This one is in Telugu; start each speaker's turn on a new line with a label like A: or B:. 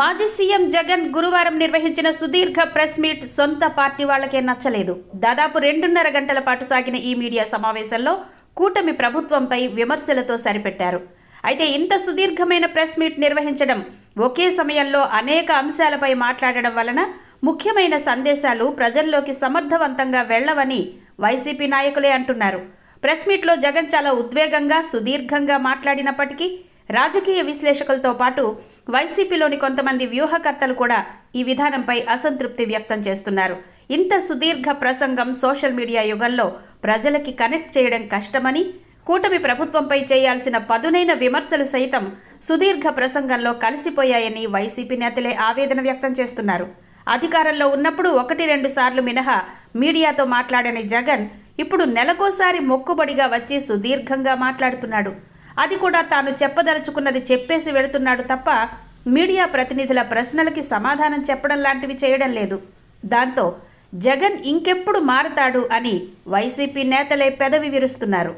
A: మాజీ సీఎం జగన్ గురువారం నిర్వహించిన సుదీర్ఘ ప్రెస్ మీట్ సొంత పార్టీ వాళ్లకే నచ్చలేదు. దాదాపు 2.5 గంటల పాటు సాగిన ఈ మీడియా సమావేశంలో కూటమి ప్రభుత్వంపై విమర్శలతో సరిపెట్టారు. అయితే ఇంత సుదీర్ఘమైన ప్రెస్ మీట్ నిర్వహించడం, ఒకే సమయంలో అనేక అంశాలపై మాట్లాడడం వలన ముఖ్యమైన సందేశాలు ప్రజల్లోకి సమర్థవంతంగా వెళ్లవని వైసీపీ నాయకులే అంటున్నారు. ప్రెస్ మీట్లో జగన్ చాలా ఉద్వేగంగా, సుదీర్ఘంగా మాట్లాడినప్పటికీ రాజకీయ విశ్లేషకులతో పాటు వైసీపీలోని కొంతమంది వ్యూహకర్తలు కూడా ఈ విధానంపై అసంతృప్తి వ్యక్తం చేస్తున్నారు. ఇంత సుదీర్ఘ ప్రసంగం సోషల్ మీడియా యుగంలో ప్రజలకి కనెక్ట్ చేయడం కష్టమని, కూటమి ప్రభుత్వంపై చేయాల్సిన పదునైన విమర్శలు సైతం సుదీర్ఘ ప్రసంగంలో కలిసిపోయాయని వైసీపీ నేతలే ఆవేదన వ్యక్తం చేస్తున్నారు. అధికారంలో ఉన్నప్పుడు 1-2 సార్లు మినహా మీడియాతో మాట్లాడని జగన్ ఇప్పుడు నెలకోసారి మొక్కుబడిగా వచ్చి సుదీర్ఘంగా మాట్లాడుతున్నాడు. అది కూడా తాను చెప్పదలుచుకున్నది చెప్పేసి వెళుతున్నాడు తప్ప మీడియా ప్రతినిధుల ప్రశ్నలకి సమాధానం చెప్పడం లాంటివి చేయడం లేదు. దాంతో జగన్ ఇంకెప్పుడు మారతాడు అని వైసీపీ నేతలే పెదవి విరుస్తున్నారు.